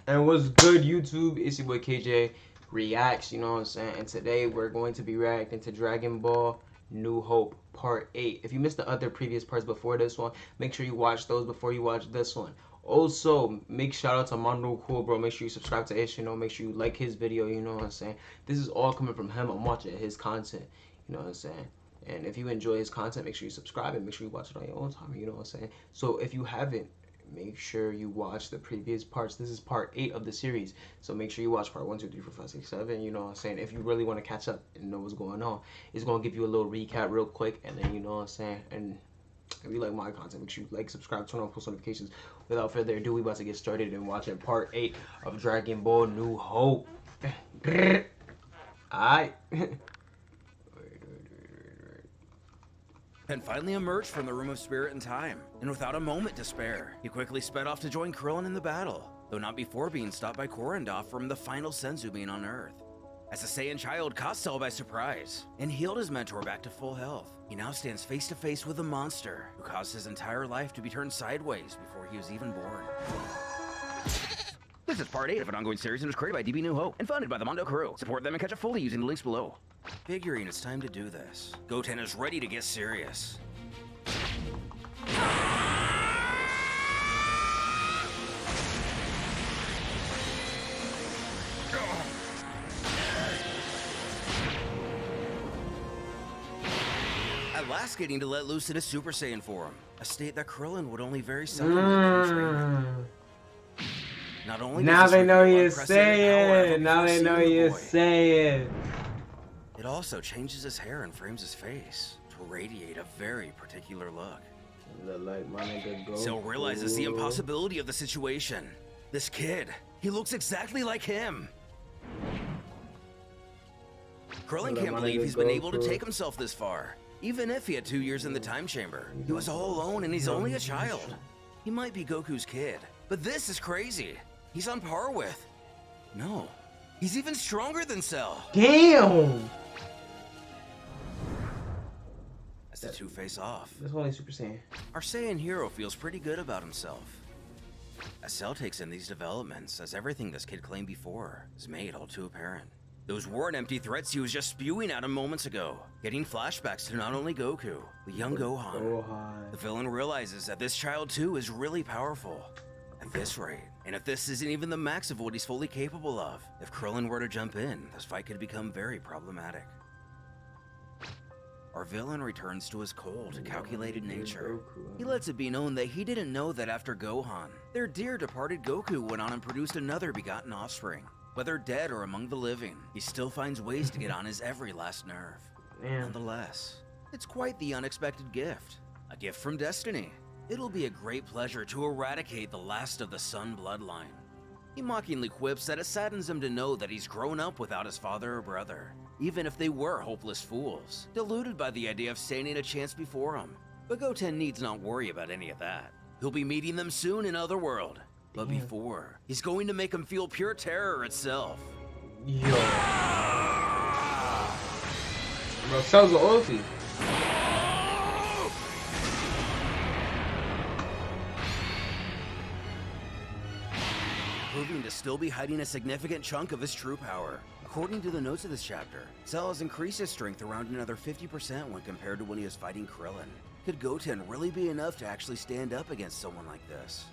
And what's good, YouTube? It's your boy KJ Reacts, you know what I'm saying? And today we're going to be reacting to Dragon Ball New Hope Part 8. If you missed the other previous parts before this one, make sure you watch those before you watch this one. Also, make shout out to Mondo Cool, bro. Make sure you subscribe to his channel. Make sure you like his video, you know what I'm saying? This is all coming from him. I'm watching his content, you know what I'm saying? And if you enjoy his content, make sure you subscribe and make sure you watch it on your own time, you know what I'm saying? So if you haven't, make sure you watch the previous parts. This is part 8 of the series, so make sure you watch part 1, 2, 3, 4, 5, 6, 7. You know what I'm saying? If you really want to catch up and know what's going on, it's going to give you a little recap real quick, and then you know what I'm saying. And if you like my content, make sure you like, subscribe, turn on post notifications. Without further ado, we about to get started and watching part 8 of Dragon Ball New Hope. Alright. And finally emerged from the Room of Spirit and Time, and without a moment to spare, he quickly sped off to join Krillin in the battle, though not before being stopped by Korrendoff from the final Senzu being on Earth. As the Saiyan child caught Cell by surprise, and healed his mentor back to full health, he now stands face to face with a monster who caused his entire life to be turned sideways before he was even born. This is part 8 of an ongoing series and was created by DB New Hope and funded by the Mondo crew. Support them and catch it fully using the links below. Figuring it's time to do this, Goten is ready to get serious. At last getting to let loose in a Super Saiyan form, a state that Krillin would only very seldom demonstrate. Not only Now they know he is Saiyan. Saiyan. Now they know he is Saiyan. It also changes his hair and frames his face to radiate a very particular look. Like my nigga Goku. Cell realizes the impossibility of the situation. This kid, he looks exactly like him. Krillin can't believe he's been able to take himself this far. Even if he had 2 years in the time chamber, he was all alone and he's only a child. He might be Goku's kid, but this is crazy. He's on par with. No, he's even stronger than Cell. Damn! As the two face off, That's only Super Saiyan. our Saiyan hero feels pretty good about himself. As Cell takes in these developments, as everything this kid claimed before is made all too apparent. Those weren't empty threats he was just spewing at him moments ago, getting flashbacks to not only Goku, but young Gohan. The villain realizes that this child too is really powerful. At this rate, and if this isn't even the max of what he's fully capable of, if Krillin were to jump in, this fight could become very problematic. Our villain returns to his cold, calculated nature. He lets it be known that he didn't know that after Gohan, their dear departed Goku went on and produced another begotten offspring. Whether dead or among the living, he still finds ways to get on his every last nerve. Nonetheless, it's quite the unexpected gift. A gift from destiny. It'll be a great pleasure to eradicate the last of the Sun bloodline. He mockingly quips that it saddens him to know that he's grown up without his father or brother, even if they were hopeless fools, deluded by the idea of standing a chance before him. But Goten needs not worry about any of that. He'll be meeting them soon in Otherworld. But before, he's going to make him feel pure terror itself. Yo. Bro, Cell's an ulti. Proving to still be hiding a significant chunk of his true power. According to the notes of this chapter, Cell has increased his strength around another 50% when compared to when he was fighting Krillin. Could Goten really be enough to actually stand up against someone like this?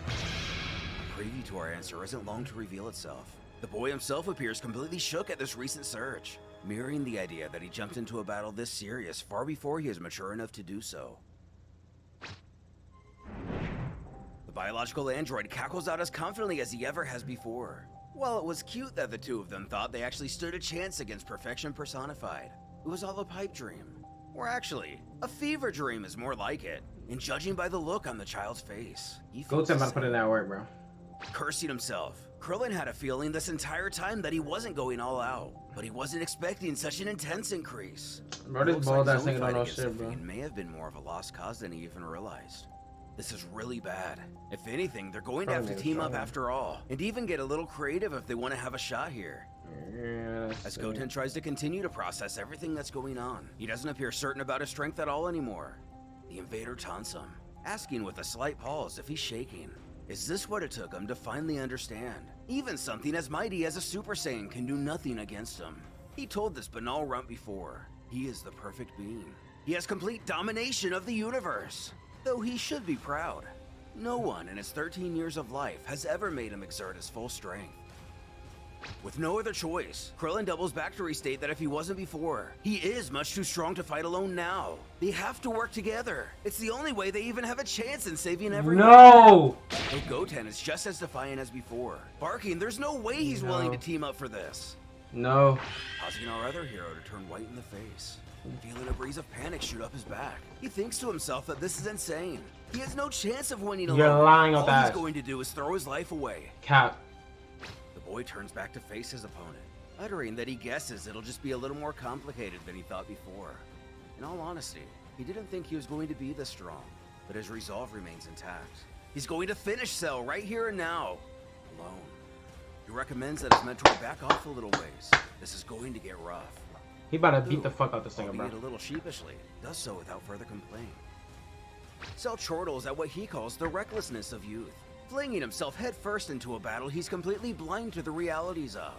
A preview to our answer isn't long to reveal itself. The boy himself appears completely shook at this recent surge, mirroring the idea that he jumped into a battle this serious far before he is mature enough to do so. The biological android cackles out as confidently as he ever has before. While it was cute that the two of them thought they actually stood a chance against perfection personified, it was all a pipe dream. Or actually, a fever dream is more like it. And judging by the look on the child's face, he feels Goten about to put in that work, bro. Cursing himself, Krillin had a feeling this entire time that he wasn't going all out, but he wasn't expecting such an intense increase. Bro, this bald ass nigga don't know shit, bro. It may have been more of a lost cause than he even realized. This is really bad. If anything, they're going to have to team up after all, and even get a little creative if they want to have a shot here. As Goten tries to continue to process everything that's going on, he doesn't appear certain about his strength at all anymore. The invader taunts him, asking with a slight pause if he's shaking. Is this what it took him to finally understand? Even something as mighty as a Super Saiyan can do nothing against him. He told this banal runt before, he is the perfect being. He has complete domination of the universe. Though he should be proud. No one in his 13 years of life has ever made him exert his full strength. With no other choice, Krillin doubles back to restate that if he wasn't before, he is much too strong to fight alone now. They have to work together. It's the only way they even have a chance in saving everyone. No! But Goten is just as defiant as before, barking there's no way he's willing to team up for this. No. Causing our other hero to turn white in the face. Feeling a breeze of panic shoot up his back. He thinks to himself that this is insane. He has no chance of winning alone. You're lying on All that. he's going to do is throw his life away. Cap. The boy turns back to face his opponent, uttering that he guesses it'll just be a little more complicated than he thought before. In all honesty, he didn't think he was going to be this strong, but his resolve remains intact. He's going to finish Cell right here and now, alone. He recommends that his mentor back off a little ways. This is going to get rough. He about to beat the fuck out this thing, bro. Albeit a little sheepishly, does so without further complaint. Cell chortles at what he calls the recklessness of youth, flinging himself headfirst into a battle he's completely blind to the realities of.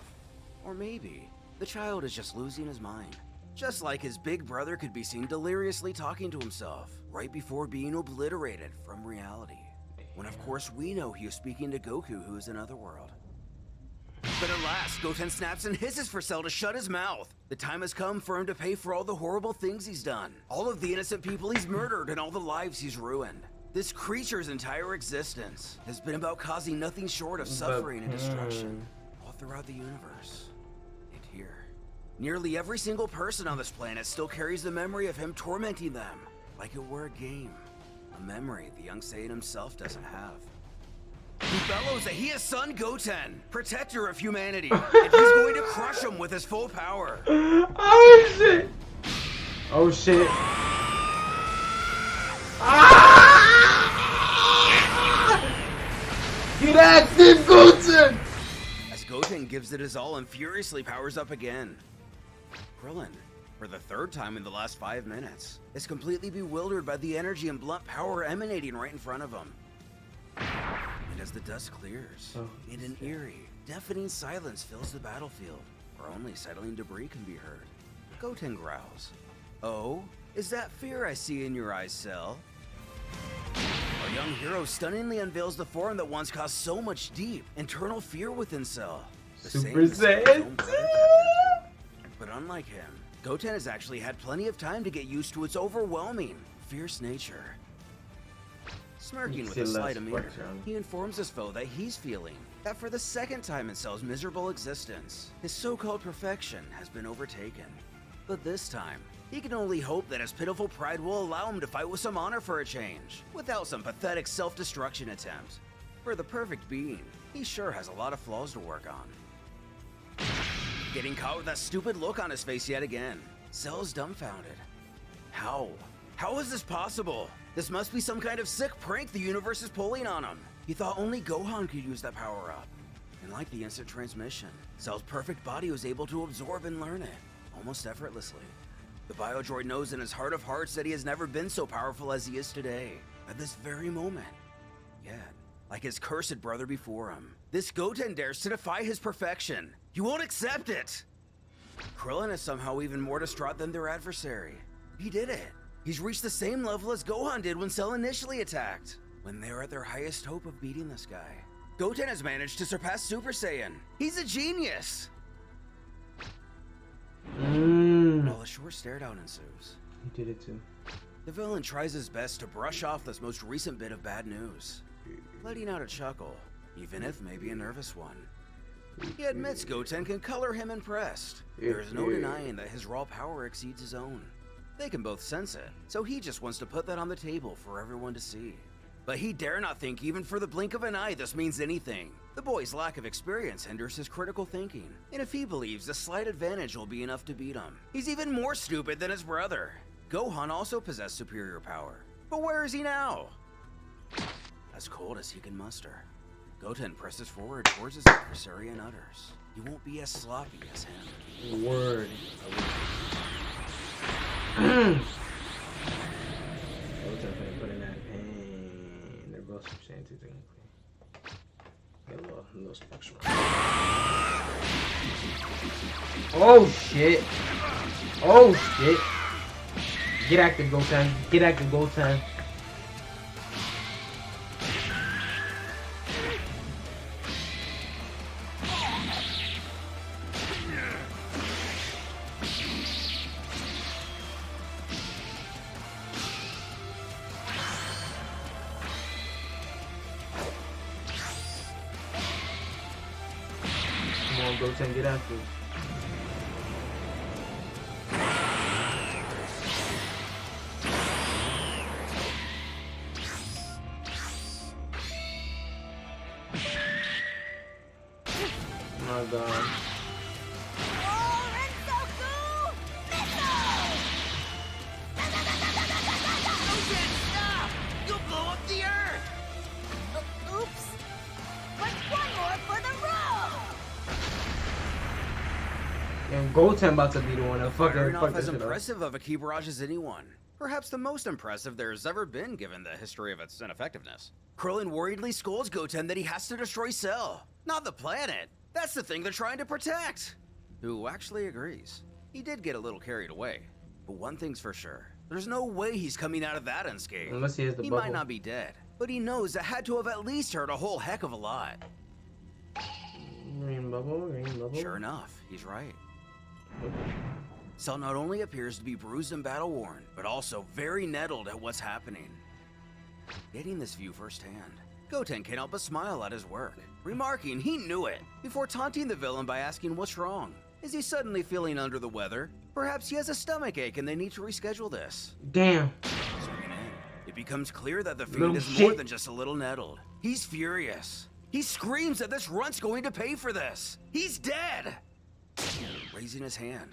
Or maybe the child is just losing his mind. Just like his big brother could be seen deliriously talking to himself right before being obliterated from reality. When of course we know he is speaking to Goku, who is in Otherworld. But at last, Goten snaps and hisses for Cell to shut his mouth. The time has come for him to pay for all the horrible things he's done. All of the innocent people he's murdered and all the lives he's ruined. This creature's entire existence has been about causing nothing short of suffering and destruction all throughout the universe. And here, nearly every single person on this planet still carries the memory of him tormenting them, like it were a game. A memory the young Saiyan himself doesn't have. He bellows that he is Son Goten, protector of humanity, and he's going to crush him with his full power. Oh shit! Oh shit! Get active, Goten! As Goten gives it his all and furiously powers up again. Krillin, for the third time in the last 5 minutes, is completely bewildered by the energy and blunt power emanating right in front of him. And as the dust clears, in an eerie, deafening silence fills the battlefield, where only settling debris can be heard. Goten growls. Oh, is that fear I see in your eyes, Cell? Our young hero stunningly unveils the form that once caused so much deep, internal fear within Cell. The Super same as his own Saiyan. brother. But unlike him, Goten has actually had plenty of time to get used to its overwhelming, fierce nature. Smirking with a slight demeanor, he informs his foe that he's feeling that for the second time in Cell's miserable existence, his so-called perfection has been overtaken. But this time, he can only hope that his pitiful pride will allow him to fight with some honor for a change, without some pathetic self-destruction attempt. For the perfect being, he sure has a lot of flaws to work on. Getting caught with that stupid look on his face yet again, Cell's dumbfounded. How? How is this possible? This must be some kind of sick prank the universe is pulling on him. He thought only Gohan could use that power-up. And like the instant transmission, Cell's perfect body was able to absorb and learn it, almost effortlessly. The Biodroid knows in his heart of hearts that he has never been so powerful as he is today, at this very moment. Yet, like his cursed brother before him, this Goten dares to defy his perfection. You won't accept it! Krillin is somehow even more distraught than their adversary. He did it. He's reached the same level as Gohan did when Cell initially attacked, when they were at their highest hope of beating this guy. Goten has managed to surpass Super Saiyan. He's a genius! While a short stare down ensues, He did it too. the villain tries his best to brush off this most recent bit of bad news, letting out a chuckle, even if maybe a nervous one. He admits Goten can color him impressed. There is no denying that his raw power exceeds his own. They can both sense it, so he just wants to put that on the table for everyone to see. But he dare not think even for the blink of an eye this means anything. The boy's lack of experience hinders his critical thinking, and if he believes a slight advantage will be enough to beat him, he's even more stupid than his brother. Gohan also possessed superior power, but where is he now? As cold as he can muster, Goten presses forward towards his adversary and utters, "You won't be as sloppy as him." Word. Goten finna put in that pain. They're both Super Saiyan 2 technically. Get a little spectrum. Oh shit! Oh shit! Get active, Goten. Get active, Goten. Come on, Goten, get active. Oh my god. You'll blow up the earth! Oops! But one more for the road! And Goten about to be the one that fucking Firing fuck off this as shit up. impressive of a key barrage as anyone. Perhaps the most impressive there's ever been given the history of its ineffectiveness. Krillin worriedly scolds Goten that he has to destroy Cell, not the planet. That's the thing they're trying to protect. Who actually agrees. He did get a little carried away. But one thing's for sure. There's no way he's coming out of that unscathed. Unless he has the He bubble. might not be dead, but he knows it had to have at least hurt a whole heck of a lot. Green bubble, green bubble. Sure enough, he's right. Okay. Cell not only appears to be bruised and battle-worn, but also very nettled at what's happening. Getting this view firsthand, Goten can't help but smile at his work, remarking he knew it, before taunting the villain by asking what's wrong. Is he suddenly feeling under the weather? Perhaps he has a stomach ache and they need to reschedule this. Damn. Zooming in, it becomes clear that the Little Fiend is more shit. than just a little nettled. He's furious. He screams that this runt's going to pay for this. He's dead! Raising his hand.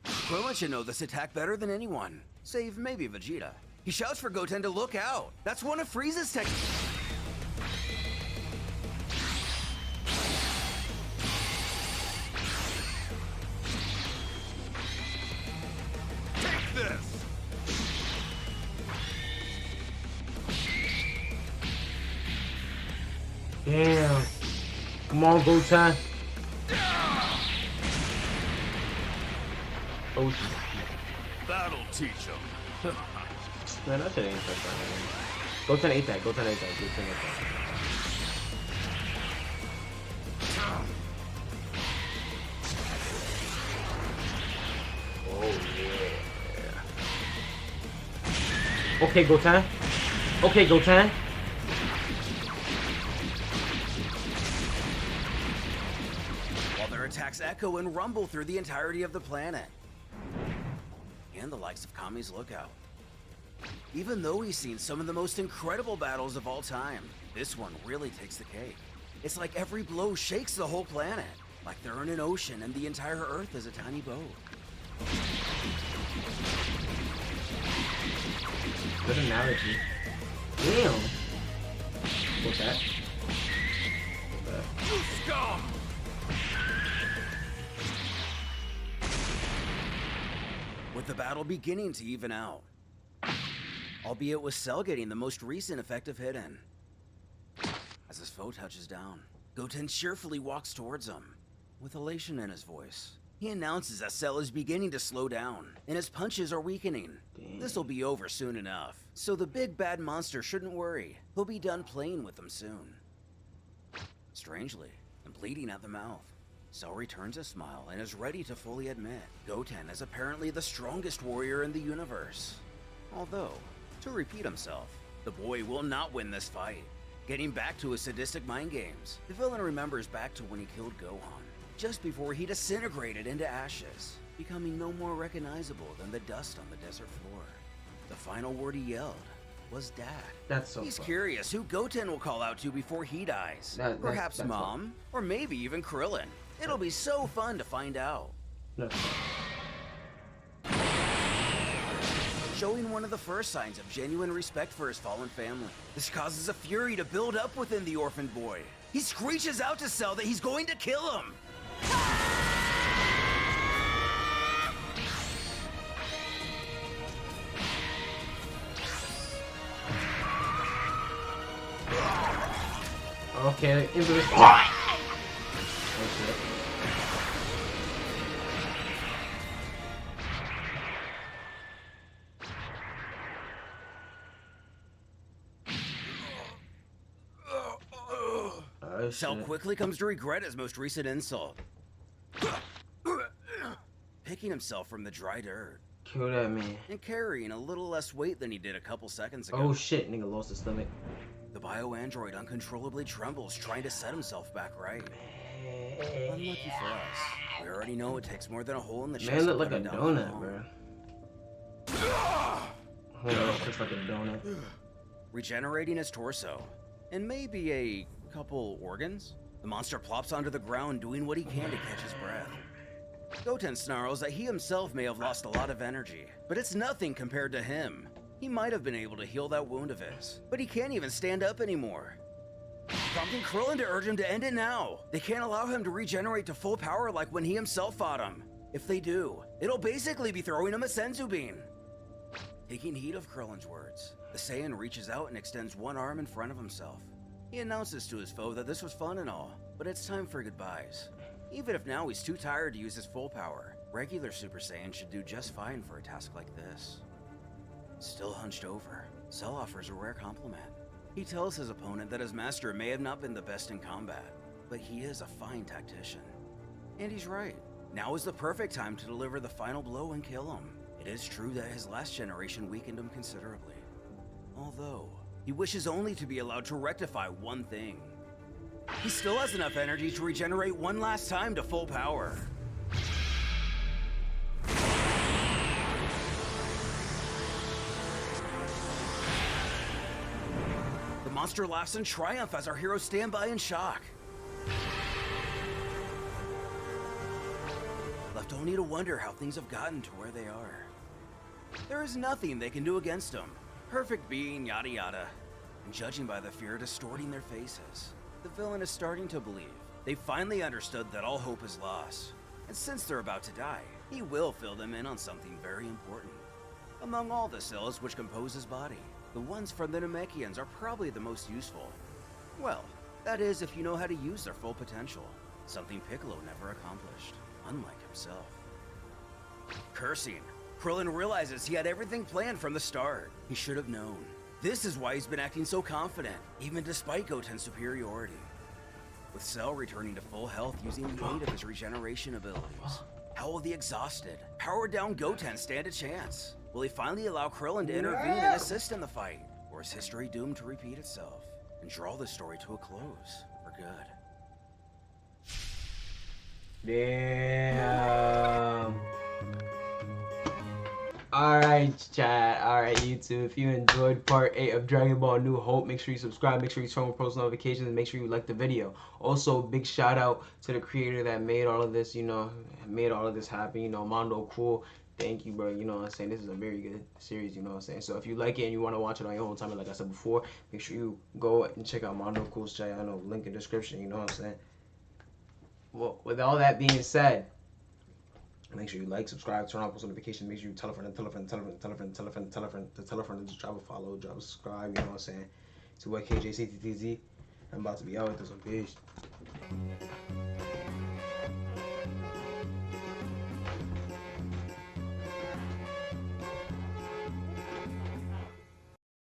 Krillin should know this attack better than anyone, save maybe Vegeta. He shouts for Goten to look out. That's one of Frieza's techniques. Take this! Damn. Come on, Goten. Oh shit. That'll teach him. Man, that shit ain't touch that. Goten ate that. Goten ate that. Goten ate that. Oh yeah. Okay, Goten. Okay, Goten. While their attacks echo and rumble through the entirety of the planet. And the likes of Kami's Lookout. Even though he's seen some of the most incredible battles of all time, this one really takes the cake. It's like every blow shakes the whole planet, like they're in an ocean and the entire Earth is a tiny boat. Good analogy. Damn. What's that? You scum! With the battle beginning to even out. Albeit with Cell getting the most recent effective hit in. As his foe touches down, Goten cheerfully walks towards him, with elation in his voice. He announces that Cell is beginning to slow down, and his punches are weakening. Damn. This'll be over soon enough, so the big bad monster shouldn't worry. He'll be done playing with them soon. Strangely, and bleeding at the mouth, Cell returns a smile and is ready to fully admit Goten is apparently the strongest warrior in the universe. Although, to repeat himself, the boy will not win this fight. Getting back to his sadistic mind games, the villain remembers back to when he killed Gohan, just before he disintegrated into ashes, becoming no more recognizable than the dust on the desert floor. The final word he yelled was Dad. That's so He's fun. curious who Goten will call out to before he dies. Perhaps that's Mom, or maybe even Krillin. It'll be so fun to find out. That's fun. Showing one of the first signs of genuine respect for his fallen family. This causes a fury to build up within the orphaned boy. He screeches out to Cell that he's going to kill him. Oh. Okay, infamous. Oh shit. Oh Cell shit. quickly comes to regret his most recent insult. Picking himself from the dry dirt Kill that man. and carrying a little less weight than he did a couple seconds ago. Oh shit, nigga lost his stomach. The bio-android uncontrollably trembles, trying to set himself back right. Unlucky for us. We already know it takes more than a hole in the chest. Man to look like put a him down donut, alone. bro. Yeah, looks like a donut. Regenerating his torso, and maybe a couple organs, the monster plops onto the ground, doing what he can to catch his breath. Goten snarls that he himself may have lost a lot of energy, but it's nothing compared to him. He might have been able to heal that wound of his, but he can't even stand up anymore. Prompting Krillin to urge him to end it now. They can't allow him to regenerate to full power like when he himself fought him. If they do, it'll basically be throwing him a senzu bean. Taking heed of Krillin's words, the Saiyan reaches out and extends one arm in front of himself. He announces to his foe that this was fun and all, but it's time for goodbyes. Even if now he's too tired to use his full power, regular Super Saiyan should do just fine for a task like this. Still hunched over, Cell offers a rare compliment. He tells his opponent that his master may have not been the best in combat, but he is a fine tactician. And he's right. Now is the perfect time to deliver the final blow and kill him. It is true that his last generation weakened him considerably. Although, he wishes only to be allowed to rectify one thing. He still has enough energy to regenerate one last time to full power. The monster laughs in triumph as our heroes stand by in shock. Left only to wonder how things have gotten to where they are. There is nothing they can do against him. Perfect being, yada yada. And judging by the fear distorting their faces, the villain is starting to believe. They finally understood that all hope is lost. And since they're about to die, he will fill them in on something very important. Among all the cells which compose his body, the ones from the Namekians are probably the most useful. Well, that is if you know how to use their full potential. Something Piccolo never accomplished, unlike himself. Cursing, Krillin realizes he had everything planned from the start. He should have known. This is why he's been acting so confident, even despite Goten's superiority. With Cell returning to full health using the aid of his regeneration abilities, how will the exhausted, powered down Goten stand a chance? Will he finally allow Krillin to intervene and assist in the fight? Or is history doomed to repeat itself and draw the story to a close for good? Damn. Alright, chat. Alright, YouTube. If you enjoyed part 8 of Dragon Ball New Hope, make sure you subscribe. Make sure you turn on post notifications. And make sure you like the video. Also, big shout out to the creator that made all of this, made all of this happen. Mondo Cool. Thank you, bro. You know what I'm saying? This is a very good series, you know what I'm saying? So if you like it and you want to watch it on your own time, like I said before, make sure you go and check out Mondo Cool's channel. I know, link in the description, you know what I'm saying? Well, with all that being said, make sure you like, subscribe, turn on post notifications. Make sure you tell a friend, to drop a follow, drop a subscribe. You know what I'm saying? To what KJ CTTZ. I'm about to be out with this one. Peace.